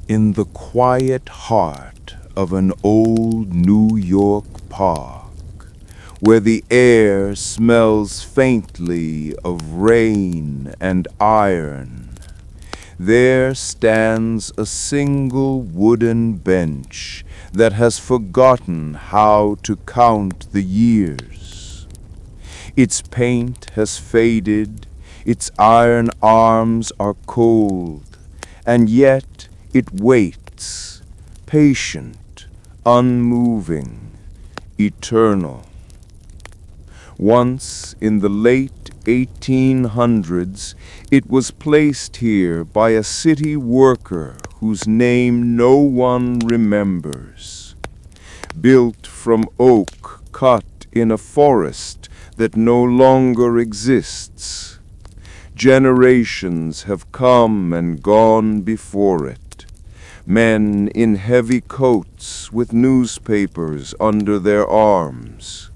In the quiet heart of an old New York park, where the air smells faintly of rain and iron, there stands a single wooden bench that has forgotten how to count the years. Its paint has faded, its iron arms are cold, and yet it waits, patient, unmoving, eternal. Once, in the late 1800s, it was placed here by a city worker whose name no one remembers. Built from oak cut in a forest that no longer exists. Generations have come and gone before it. Men in heavy coats with newspapers under their arms.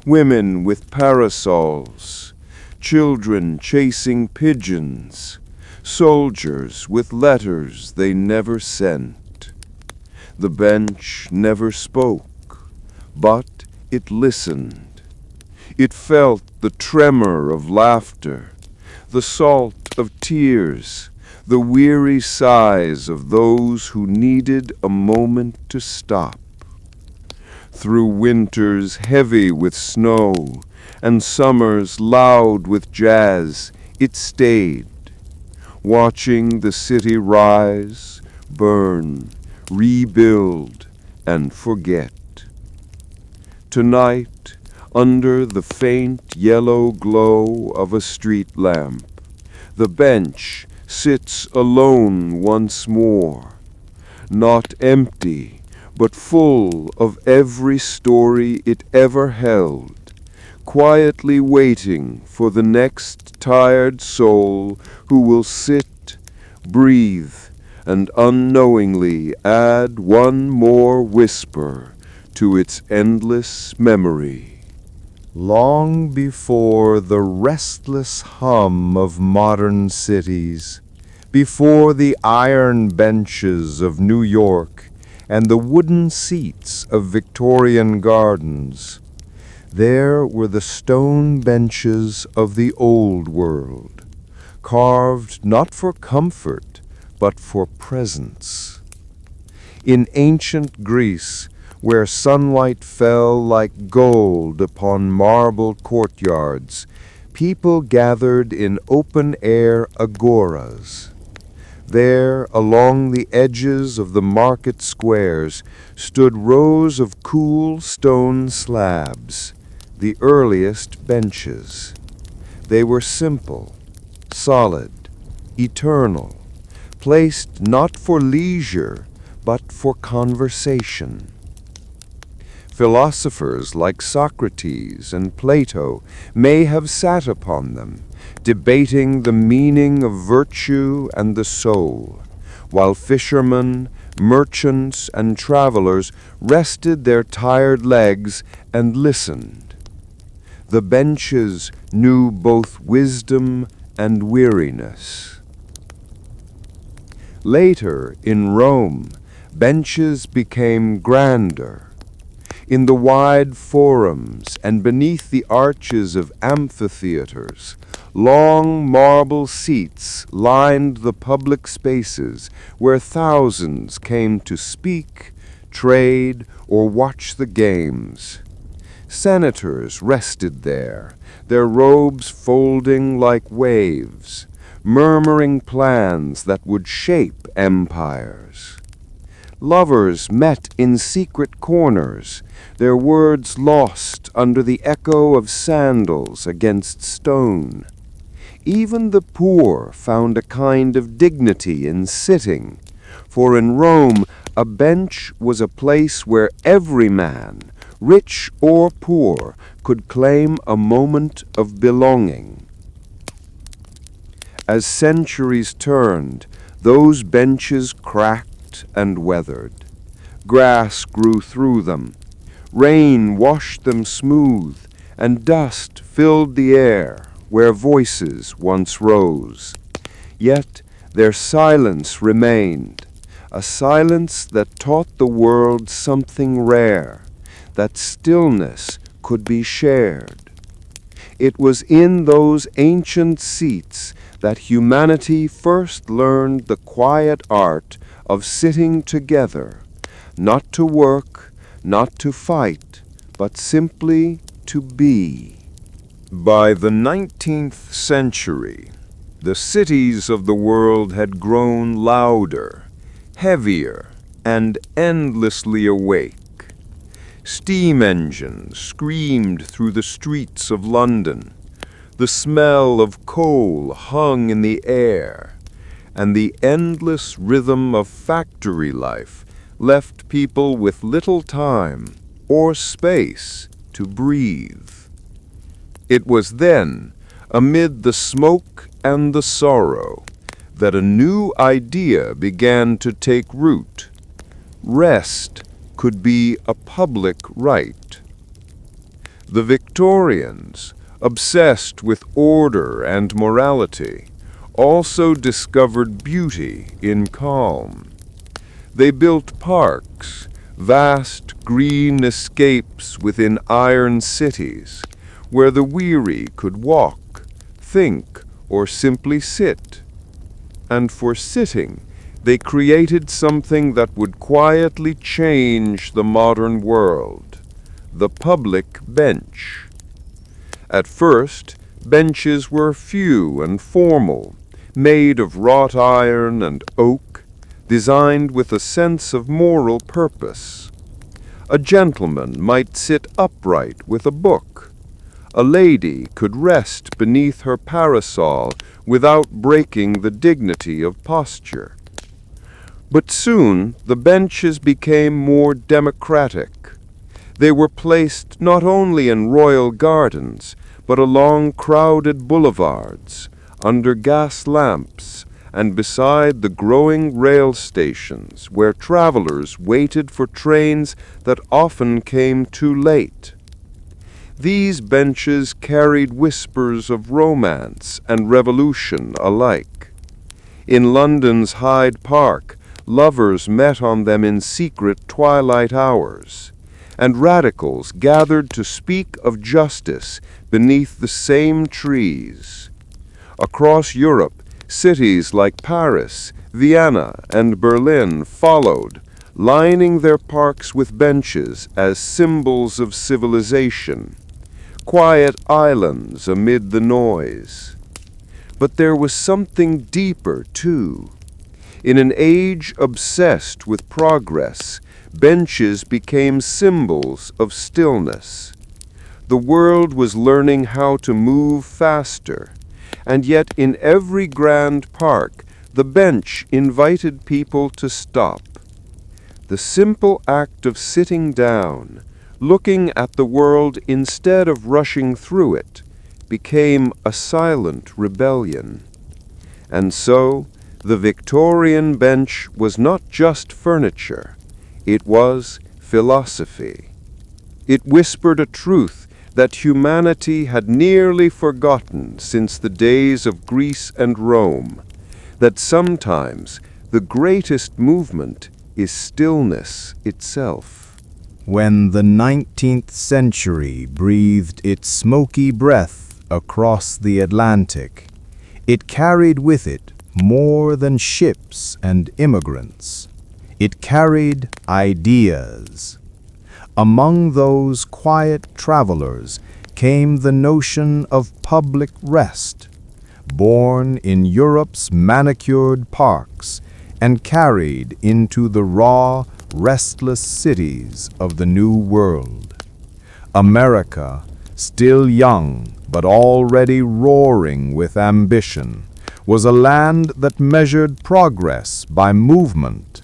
Women with parasols. Children chasing pigeons. Soldiers with letters they never sent. The bench never spoke, but it listened. It felt the tremor of laughter, the salt of tears, the weary sighs of those who needed a moment to stop. Through winters heavy with snow and summers loud with jazz, it stayed, watching the city rise, burn, rebuild, and forget. Tonight, under the faint yellow glow of a street lamp, the bench sits alone once more, not empty, but full of every story it ever held, quietly waiting for the next tired soul who will sit, breathe, and unknowingly add one more whisper to its endless memory. Long before the restless hum of modern cities, before the iron benches of New York and the wooden seats of Victorian gardens, there were the stone benches of the old world, carved not for comfort, but for presence. In ancient Greece, where sunlight fell like gold upon marble courtyards, people gathered in open-air agoras. There, along the edges of the market squares, stood rows of cool stone slabs, the earliest benches. They were simple, solid, eternal, placed not for leisure, but for conversation. Philosophers like Socrates and Plato may have sat upon them, debating the meaning of virtue and the soul, while fishermen, merchants, and travelers rested their tired legs and listened. The benches knew both wisdom and weariness. Later, in Rome, benches became grander. In the wide forums and beneath the arches of amphitheaters, long marble seats lined the public spaces where thousands came to speak, trade, or watch the games. Senators rested there, their robes folding like waves, murmuring plans that would shape empires. Lovers met in secret corners, their words lost under the echo of sandals against stone. Even the poor found a kind of dignity in sitting, for in Rome a bench was a place where every man, rich or poor, could claim a moment of belonging. As centuries turned, those benches cracked and weathered. Grass grew through them. Rain washed them smooth, and dust filled the air where voices once rose. Yet their silence remained, a silence that taught the world something rare, that stillness could be shared. It was in those ancient seats that humanity first learned the quiet art of sitting together, not to work, not to fight, but simply to be. By the 19th century, the cities of the world had grown louder, heavier, and endlessly awake. Steam engines screamed through the streets of London. The smell of coal hung in the air, and the endless rhythm of factory life left people with little time or space to breathe. It was then, amid the smoke and the sorrow, that a new idea began to take root. Rest could be a public right. The Victorians, obsessed with order and morality, also discovered beauty in calm. They built parks, vast green escapes within iron cities, where the weary could walk, think, or simply sit. And for sitting, they created something that would quietly change the modern world: the public bench. At first, benches were few and formal, made of wrought iron and oak, designed with a sense of moral purpose. A gentleman might sit upright with a book. A lady could rest beneath her parasol without breaking the dignity of posture. But soon the benches became more democratic. They were placed not only in royal gardens, but along crowded boulevards, under gas lamps, and beside the growing rail stations where travelers waited for trains that often came too late. These benches carried whispers of romance and revolution alike. In London's Hyde Park, lovers met on them in secret twilight hours, and radicals gathered to speak of justice beneath the same trees. Across Europe, cities like Paris, Vienna, and Berlin followed, lining their parks with benches as symbols of civilization, quiet islands amid the noise. But there was something deeper, too. In an age obsessed with progress, benches became symbols of stillness. The world was learning how to move faster, and yet in every grand park, the bench invited people to stop. The simple act of sitting down, looking at the world instead of rushing through it, became a silent rebellion. And so, the Victorian bench was not just furniture, it was philosophy. It whispered a truth that humanity had nearly forgotten since the days of Greece and Rome, that sometimes the greatest movement is stillness itself. When the 19th century breathed its smoky breath across the Atlantic, it carried with it more than ships and immigrants. It carried ideas. Among those quiet travelers came the notion of public rest, born in Europe's manicured parks and carried into the raw, restless cities of the New World. America, still young but already roaring with ambition, was a land that measured progress by movement,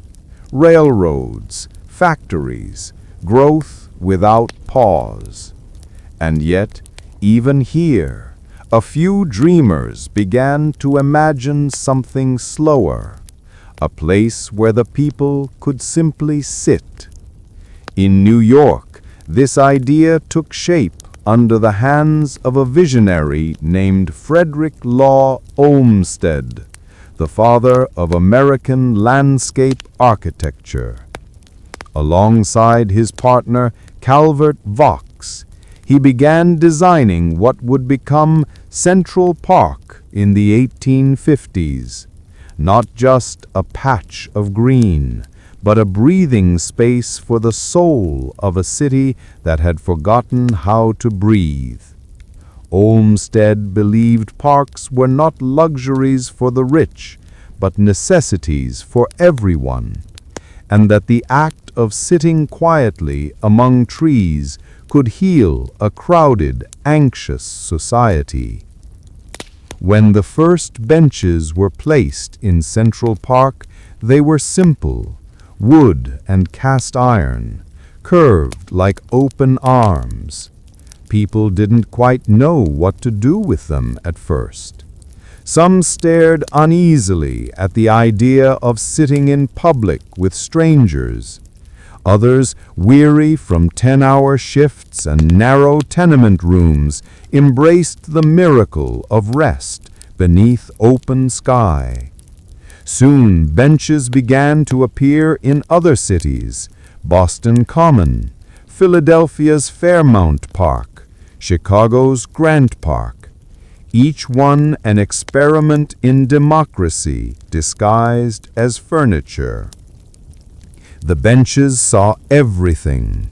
railroads, factories, growth without pause. And yet, even here, a few dreamers began to imagine something slower, a place where the people could simply sit. In New York, this idea took shape under the hands of a visionary named Frederick Law Olmsted, the father of American landscape architecture. Alongside his partner Calvert Vaux, he began designing what would become Central Park in the 1850s. Not just a patch of green, but a breathing space for the soul of a city that had forgotten how to breathe. Olmsted believed parks were not luxuries for the rich, but necessities for everyone, and that the act of sitting quietly among trees could heal a crowded, anxious society. When the first benches were placed in Central Park, they were simple, wood and cast iron, curved like open arms. People didn't quite know what to do with them at first. Some stared uneasily at the idea of sitting in public with strangers. Others, weary from 10-hour shifts and narrow tenement rooms, embraced the miracle of rest beneath open sky. Soon benches began to appear in other cities: Boston Common, Philadelphia's Fairmount Park, Chicago's Grant Park, each one an experiment in democracy disguised as furniture. The benches saw everything.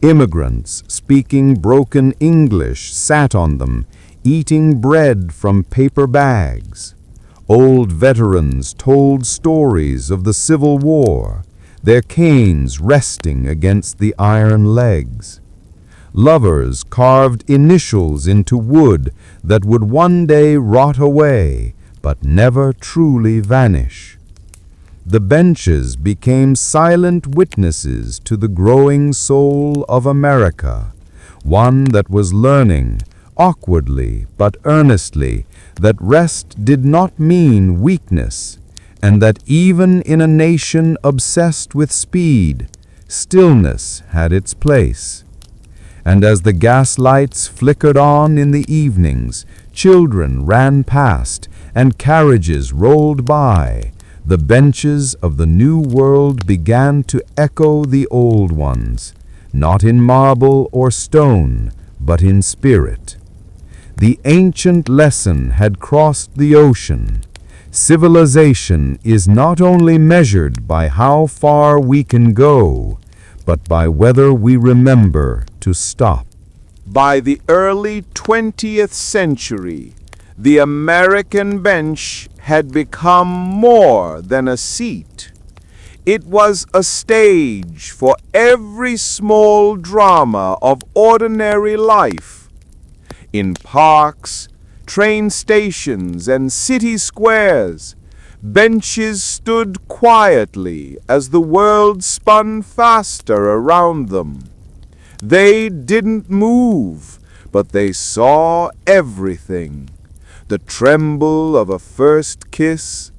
Immigrants speaking broken English sat on them, eating bread from paper bags. Old veterans told stories of the Civil War, their canes resting against the iron legs. Lovers carved initials into wood that would one day rot away, but never truly vanish. The benches became silent witnesses to the growing soul of America, one that was learning, awkwardly but earnestly, that rest did not mean weakness, and that even in a nation obsessed with speed, stillness had its place. And as the gas lights flickered on in the evenings, children ran past and carriages rolled by, the benches of the new world began to echo the old ones, not in marble or stone, but in spirit. The ancient lesson had crossed the ocean. Civilization is not only measured by how far we can go, but by whether we remember to stop. By the early 20th century, the American bench had become more than a seat. It was a stage for every small drama of ordinary life. In parks, train stations, and city squares, benches stood quietly as the world spun faster around them. They didn't move, but they saw everything. The tremble of a first kiss,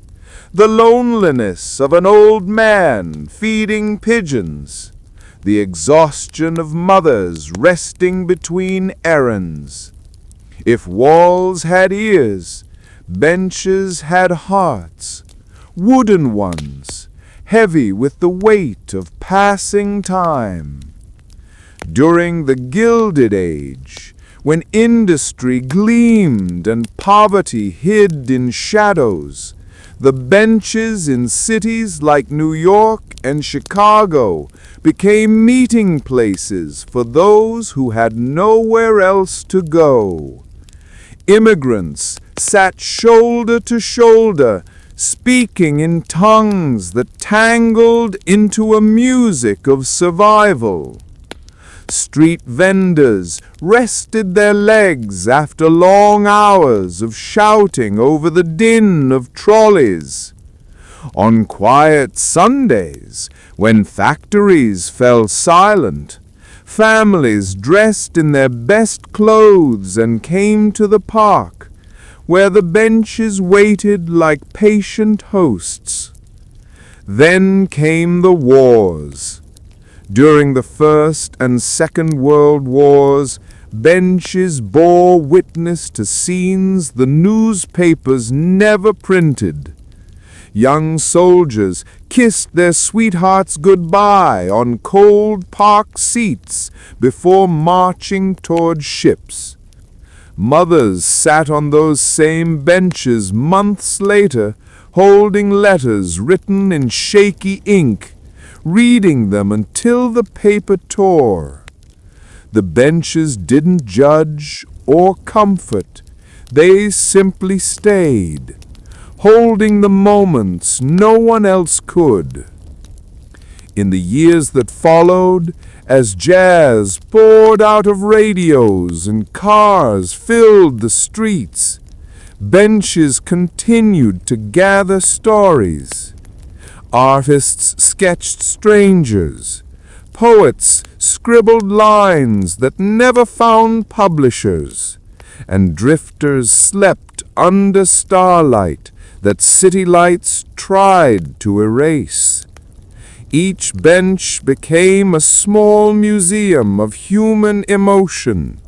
the loneliness of an old man feeding pigeons, the exhaustion of mothers resting between errands. If walls had ears, benches had hearts, wooden ones, heavy with the weight of passing time. During the Gilded Age, when industry gleamed and poverty hid in shadows, the benches in cities like New York and Chicago became meeting places for those who had nowhere else to go. Immigrants sat shoulder to shoulder, speaking in tongues that tangled into a music of survival. Street vendors rested their legs after long hours of shouting over the din of trolleys. On quiet Sundays, when factories fell silent, families dressed in their best clothes and came to the park, where the benches waited like patient hosts. Then came the wars. During the First and Second World Wars, benches bore witness to scenes the newspapers never printed: Young soldiers kissed their sweethearts goodbye on cold park seats before marching toward ships. Mothers sat on those same benches months later, holding letters written in shaky ink, reading them until the paper tore. The benches didn't judge or comfort. They simply stayed, holding the moments no one else could. In the years that followed, as jazz poured out of radios and cars filled the streets, benches continued to gather stories. Artists sketched strangers. Poets scribbled lines that never found publishers. And drifters slept under starlight that city lights tried to erase. Each bench became a small museum of human emotion,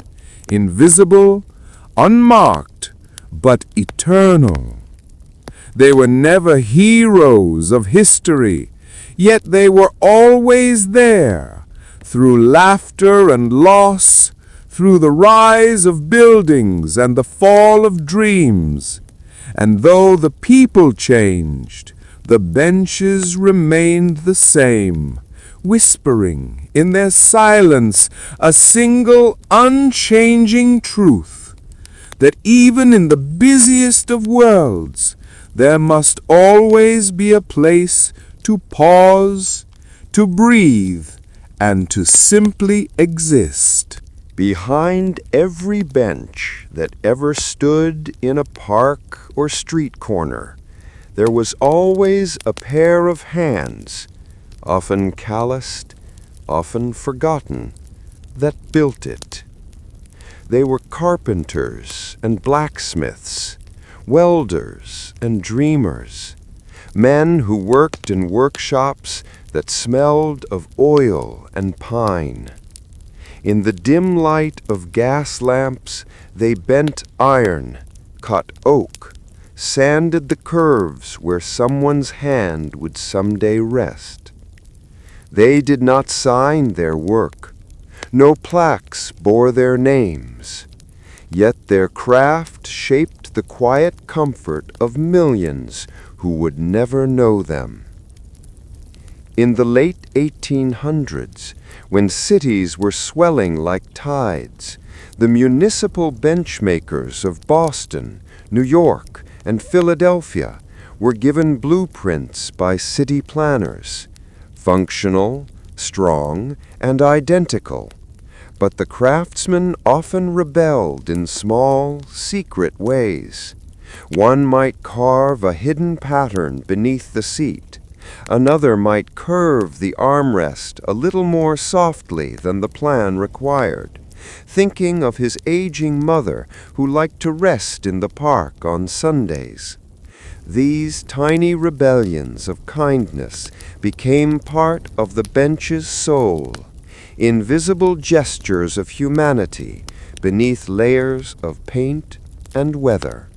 invisible, unmarked, but eternal. They were never heroes of history, yet they were always there, through laughter and loss, through the rise of buildings and the fall of dreams. And though the people changed, the benches remained the same, whispering in their silence a single unchanging truth, that even in the busiest of worlds, there must always be a place to pause, to breathe, and to simply exist. Behind every bench that ever stood in a park or street corner, there was always a pair of hands, often calloused, often forgotten, that built it. They were carpenters and blacksmiths, welders and dreamers, men who worked in workshops that smelled of oil and pine. In the dim light of gas lamps, they bent iron, cut oak, sanded the curves where someone's hand would someday rest. They did not sign their work. No plaques bore their names. Yet their craft shaped the quiet comfort of millions who would never know them. In the late 1800s, when cities were swelling like tides, the municipal benchmakers of Boston, New York, and Philadelphia were given blueprints by city planners, functional, strong, and identical. But the craftsmen often rebelled in small, secret ways. One might carve a hidden pattern beneath the seat. Another might curve the armrest a little more softly than the plan required, thinking of his aging mother who liked to rest in the park on Sundays. These tiny rebellions of kindness became part of the bench's soul, invisible gestures of humanity beneath layers of paint and weather.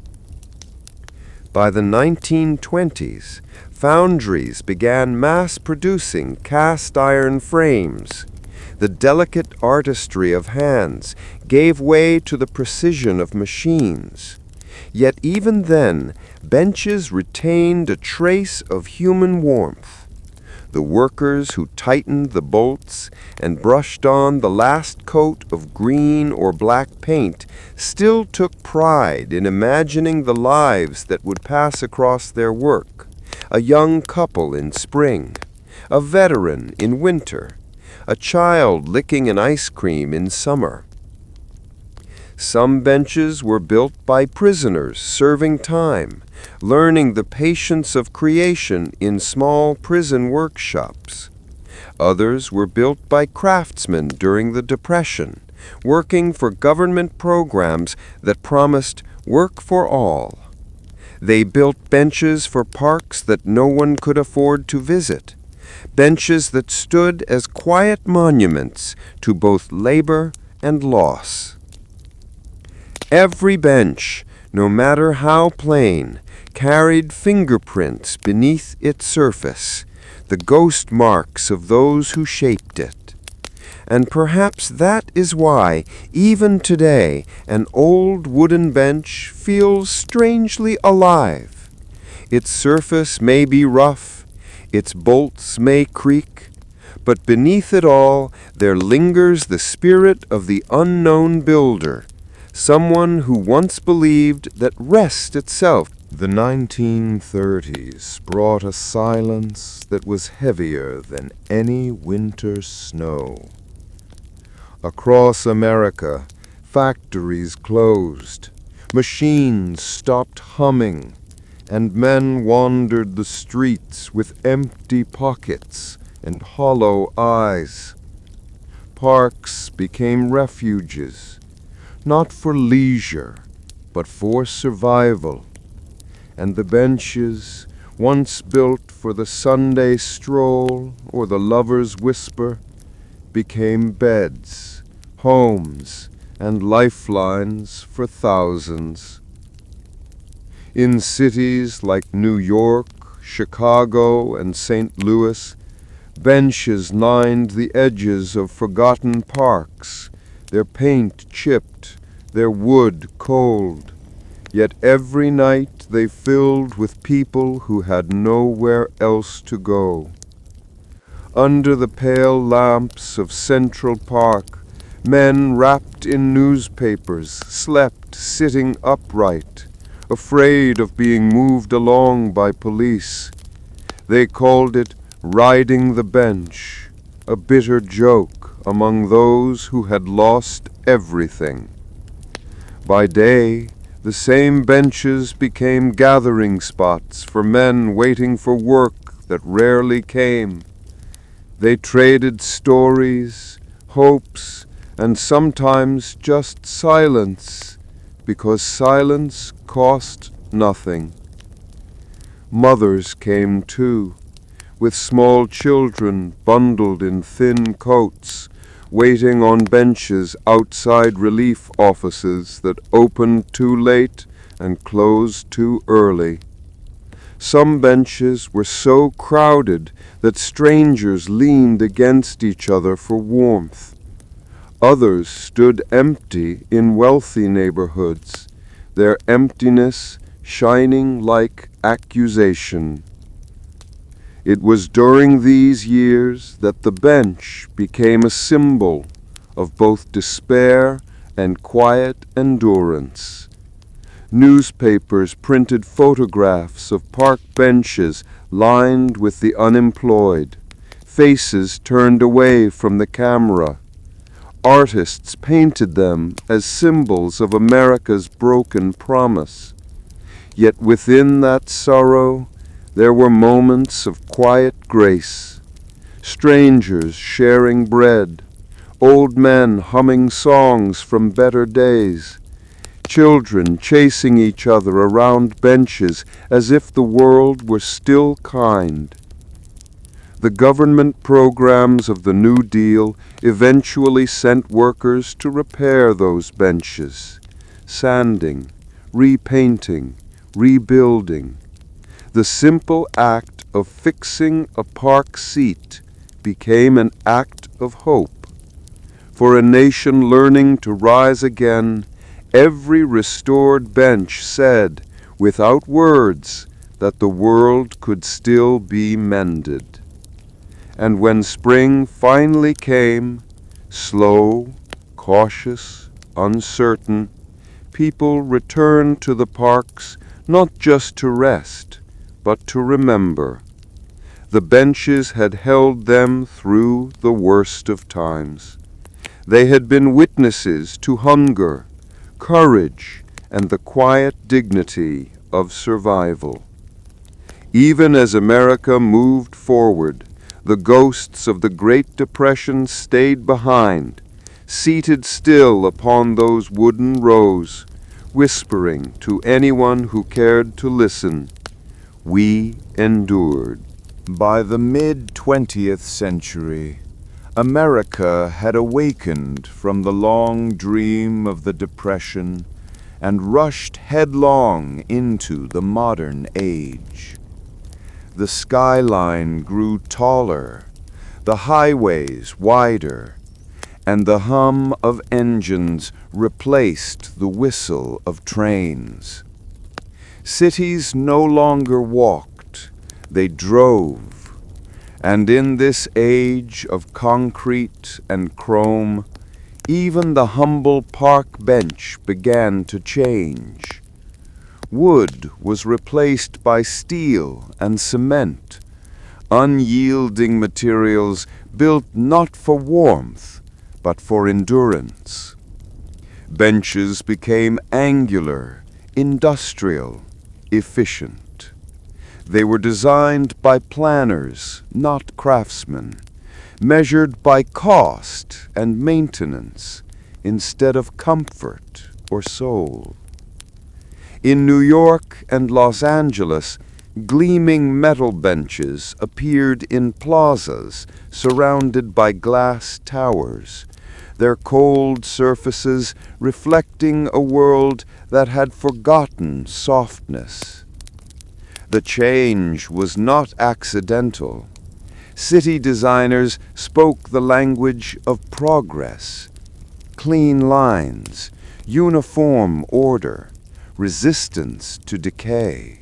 By the 1920s, foundries began mass-producing cast-iron frames. The delicate artistry of hands gave way to the precision of machines. Yet even then, benches retained a trace of human warmth. The workers who tightened the bolts and brushed on the last coat of green or black paint still took pride in imagining the lives that would pass across their work. A young couple in spring, a veteran in winter, a child licking an ice cream in summer. Some benches were built by prisoners serving time, learning the patience of creation in small prison workshops. Others were built by craftsmen during the Depression, working for government programs that promised work for all. They built benches for parks that no one could afford to visit, benches that stood as quiet monuments to both labor and loss. Every bench, no matter how plain, carried fingerprints beneath its surface, the ghost marks of those who shaped it. And perhaps that is why, even today, an old wooden bench feels strangely alive. Its surface may be rough, its bolts may creak, but beneath it all there lingers the spirit of the unknown builder, someone who once believed that rest itself. The 1930s brought a silence that was heavier than any winter snow. Across America, factories closed, machines stopped humming, and men wandered the streets with empty pockets and hollow eyes. Parks became refuges, not for leisure, but for survival. And the benches, once built for the Sunday stroll or the lover's whisper, became beds, homes, and lifelines for thousands. In cities like New York, Chicago, and St. Louis, benches lined the edges of forgotten parks, their paint chipped, their wood cold. Yet every night they filled with people who had nowhere else to go. Under the pale lamps of Central Park, men wrapped in newspapers slept sitting upright, afraid of being moved along by police. They called it riding the bench, a bitter joke among those who had lost everything. By day, the same benches became gathering spots for men waiting for work that rarely came. They traded stories, hopes, and sometimes just silence, because silence cost nothing. Mothers came too, with small children bundled in thin coats, waiting on benches outside relief offices that opened too late and closed too early. Some benches were so crowded that strangers leaned against each other for warmth. Others stood empty in wealthy neighborhoods, their emptiness shining like accusation. It was during these years that the bench became a symbol of both despair and quiet endurance. Newspapers printed photographs of park benches lined with the unemployed, faces turned away from the camera. Artists painted them as symbols of America's broken promise. Yet within that sorrow, there were moments of quiet grace, strangers sharing bread, old men humming songs from better days, children chasing each other around benches as if the world were still kind. The government programs of the New Deal eventually sent workers to repair those benches, sanding, repainting, rebuilding. The simple act of fixing a park seat became an act of hope. For a nation learning to rise again, every restored bench said, without words, that the world could still be mended. And when spring finally came, slow, cautious, uncertain, people returned to the parks not just to rest, but to remember. The benches had held them through the worst of times. They had been witnesses to hunger, courage, and the quiet dignity of survival. Even as America moved forward, the ghosts of the Great Depression stayed behind, seated still upon those wooden rows, whispering to anyone who cared to listen, "We endured." By the mid-20th century, America had awakened from the long dream of the Depression and rushed headlong into the modern age. The skyline grew taller, the highways wider, and the hum of engines replaced the whistle of trains. Cities no longer walked, they drove, and in this age of concrete and chrome, even the humble park bench began to change. Wood was replaced by steel and cement, unyielding materials built not for warmth, but for endurance. Benches became angular, industrial, efficient. They were designed by planners, not craftsmen, measured by cost and maintenance instead of comfort or soul. In New York and Los Angeles, gleaming metal benches appeared in plazas surrounded by glass towers, their cold surfaces reflecting a world that had forgotten softness. The change was not accidental. City designers spoke the language of progress, clean lines, uniform order, resistance to decay.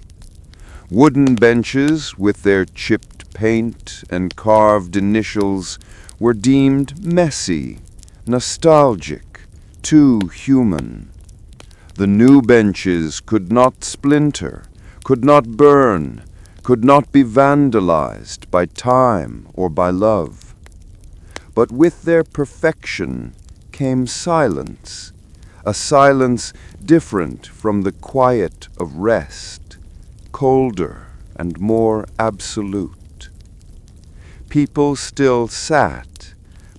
Wooden benches with their chipped paint and carved initials were deemed messy, nostalgic, too human. The new benches could not splinter, could not burn, could not be vandalized by time or by love. But with their perfection came silence, a silence different from the quiet of rest, colder and more absolute. People still sat,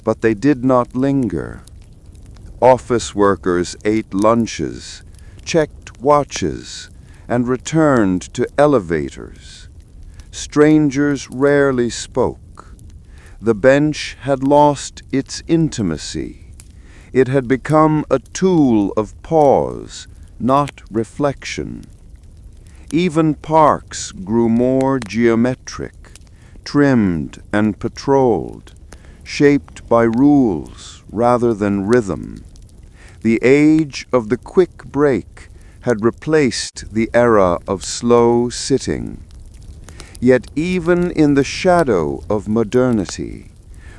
but they did not linger. Office workers ate lunches, checked watches, and returned to elevators. Strangers rarely spoke. The bench had lost its intimacy. It had become a tool of pause, not reflection. Even parks grew more geometric, trimmed and patrolled, shaped by rules rather than rhythm. The age of the quick break had replaced the era of slow sitting. Yet even in the shadow of modernity,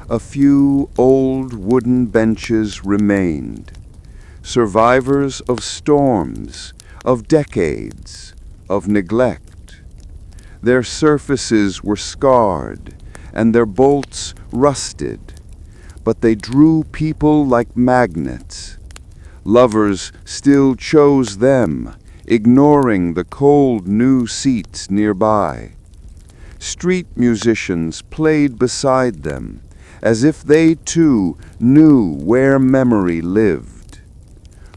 a few old wooden benches remained, survivors of storms, of decades, of neglect. Their surfaces were scarred, and their bolts rusted, but they drew people like magnets. Lovers still chose them, ignoring the cold new seats nearby. Street musicians played beside them, as if they too knew where memory lived.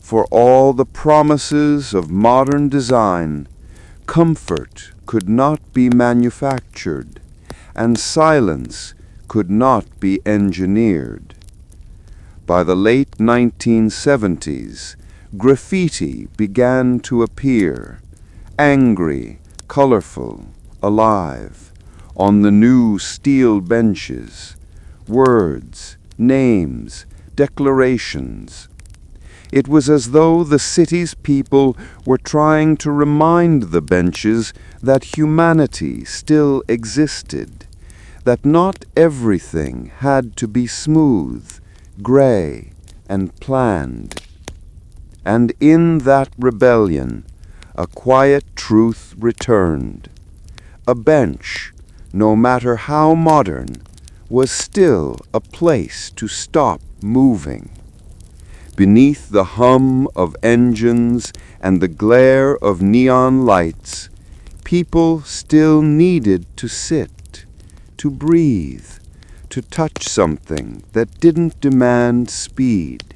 For all the promises of modern design, comfort could not be manufactured, and silence could not be engineered. By the late 1970s, graffiti began to appear, angry, colorful, alive, on the new steel benches. Words, names, declarations. It was as though the city's people were trying to remind the benches that humanity still existed, that not everything had to be smooth, gray, and planned. And in that rebellion, a quiet truth returned. A bench, no matter how modern, was still a place to stop moving. Beneath the hum of engines and the glare of neon lights, people still needed to sit, to breathe, to touch something that didn't demand speed.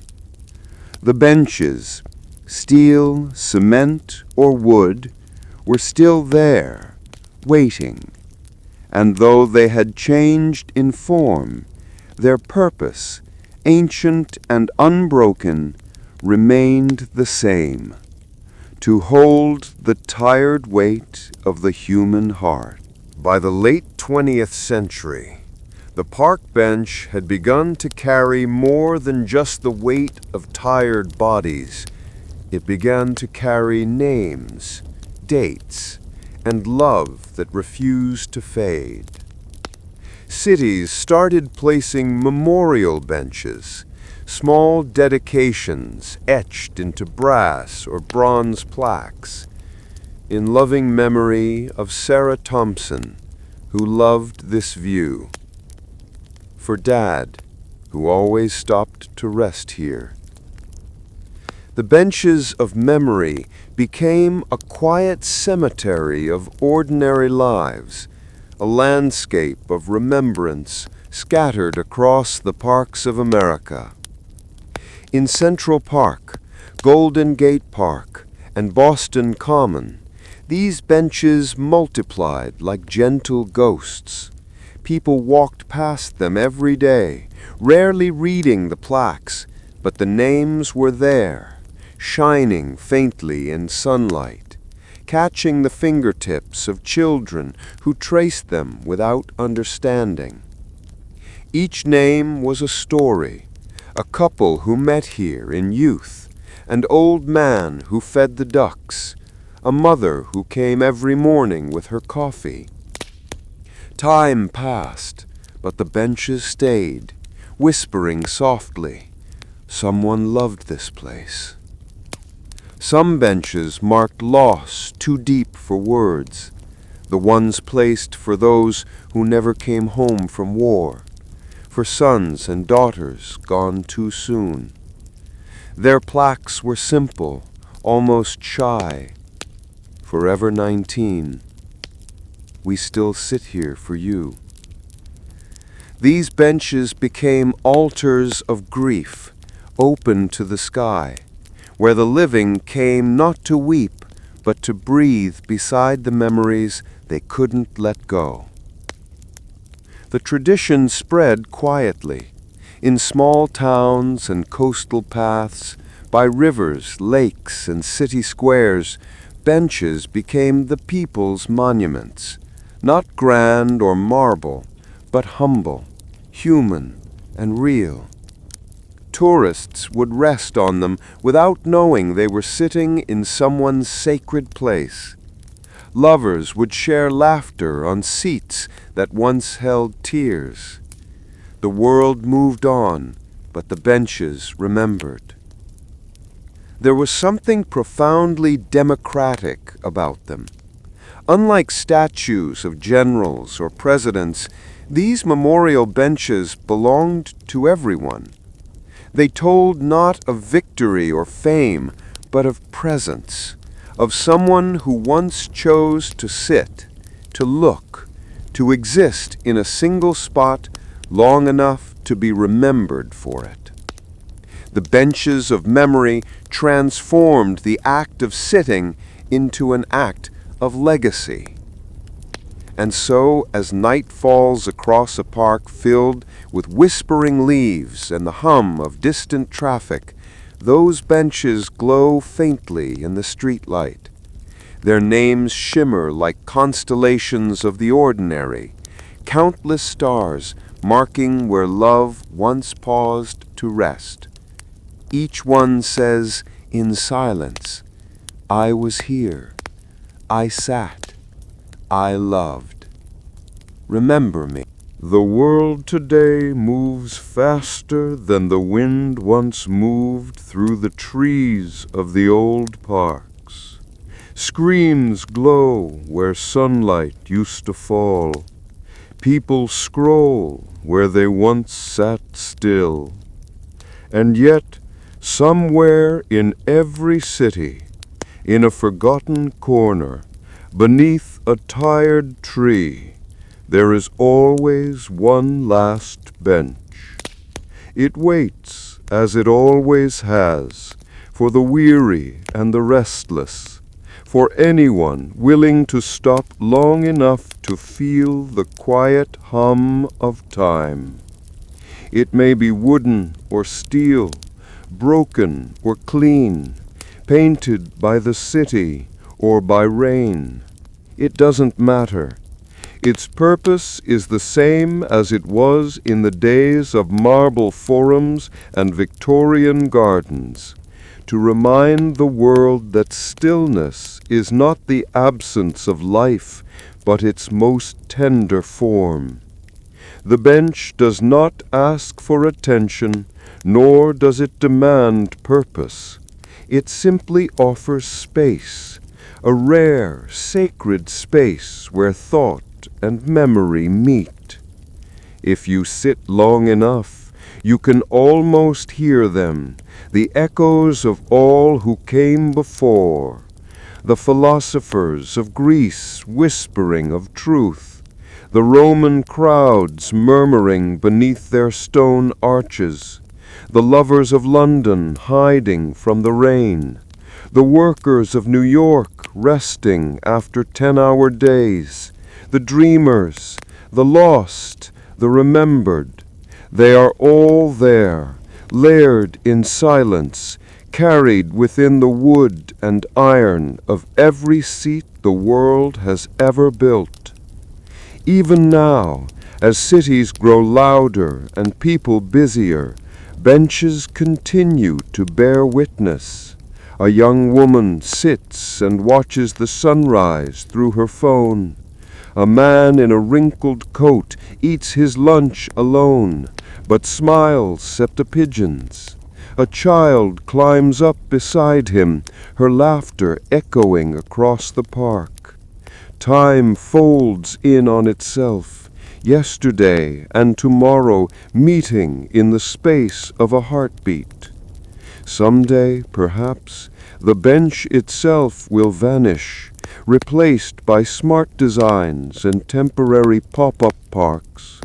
The benches, steel, cement, or wood, were still there, waiting, and though they had changed in form, their purpose, ancient and unbroken, remained the same: to hold the tired weight of the human heart. By the late 20th century, the park bench had begun to carry more than just the weight of tired bodies. It began to carry names, dates, and love that refused to fade. Cities started placing memorial benches, small dedications etched into brass or bronze plaques, in loving memory of Sarah Thompson, who loved this view, for Dad, who always stopped to rest here. The benches of memory became a quiet cemetery of ordinary lives, a landscape of remembrance scattered across the parks of America. In Central Park, Golden Gate Park, and Boston Common, these benches multiplied like gentle ghosts. People walked past them every day, rarely reading the plaques, but the names were there, shining faintly in sunlight, catching the fingertips of children who traced them without understanding. Each name was a story, a couple who met here in youth, an old man who fed the ducks, a mother who came every morning with her coffee. Time passed, but the benches stayed, whispering softly, "Someone loved this place." Some benches marked loss too deep for words, the ones placed for those who never came home from war, for sons and daughters gone too soon. Their plaques were simple, almost shy. Forever 19. We still sit here for you. These benches became altars of grief, open to the sky, where the living came not to weep, but to breathe beside the memories they couldn't let go. The tradition spread quietly, in small towns and coastal paths, by rivers, lakes, and city squares. Benches became the people's monuments, not grand or marble, but humble, human, and real. Tourists would rest on them without knowing they were sitting in someone's sacred place. Lovers would share laughter on seats that once held tears. The world moved on, but the benches remembered. There was something profoundly democratic about them. Unlike statues of generals or presidents, these memorial benches belonged to everyone. They told not of victory or fame, but of presence, of someone who once chose to sit, to look, to exist in a single spot long enough to be remembered for it. The benches of memory transformed the act of sitting into an act of legacy. And so, as night falls across a park filled with whispering leaves and the hum of distant traffic, those benches glow faintly in the streetlight. Their names shimmer like constellations of the ordinary, countless stars marking where love once paused to rest. Each one says, in silence, "I was here. I sat. I loved. Remember me." The world today moves faster than the wind once moved through the trees of the old parks. Screens glow where sunlight used to fall. People scroll where they once sat still. And yet, somewhere in every city, in a forgotten corner, beneath a tired tree, there is always one last bench. It waits, as it always has, for the weary and the restless, for anyone willing to stop long enough to feel the quiet hum of time. It may be wooden or steel, broken or clean, painted by the city or by rain. It doesn't matter. Its purpose is the same as it was in the days of marble forums and Victorian gardens, to remind the world that stillness is not the absence of life, but its most tender form. The bench does not ask for attention, nor does it demand purpose. It simply offers space, a rare, sacred space where thought and memory meet. If you sit long enough, you can almost hear them, the echoes of all who came before, the philosophers of Greece whispering of truth, the Roman crowds murmuring beneath their stone arches, the lovers of London hiding from the rain, the workers of New York resting after 10-hour days, the dreamers, the lost, the remembered. They are all there, layered in silence, carried within the wood and iron of every seat the world has ever built. Even now, as cities grow louder and people busier, benches continue to bear witness. A young woman sits and watches the sunrise through her phone. A man in a wrinkled coat eats his lunch alone, but smiles at the pigeons. A child climbs up beside him, her laughter echoing across the park. Time folds in on itself, yesterday and tomorrow meeting in the space of a heartbeat. Someday, perhaps, the bench itself will vanish, replaced by smart designs and temporary pop-up parks.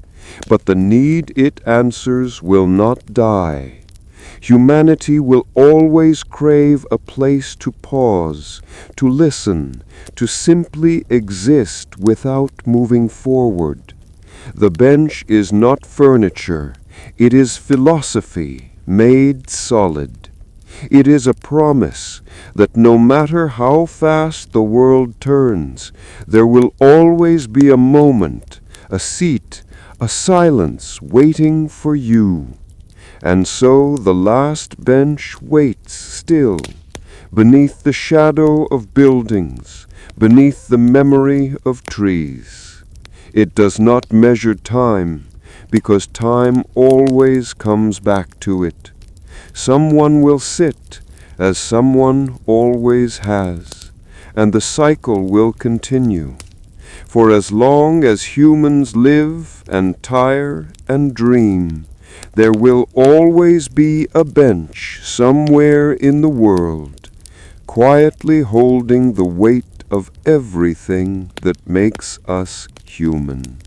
But the need it answers will not die. Humanity will always crave a place to pause, to listen, to simply exist without moving forward. The bench is not furniture, it is philosophy made solid. It is a promise that no matter how fast the world turns, there will always be a moment, a seat, a silence waiting for you. And so the last bench waits still, beneath the shadow of buildings, beneath the memory of trees. It does not measure time, because time always comes back to it. Someone will sit, as someone always has, and the cycle will continue. For as long as humans live and tire and dream, there will always be a bench somewhere in the world, quietly holding the weight of everything that makes us human.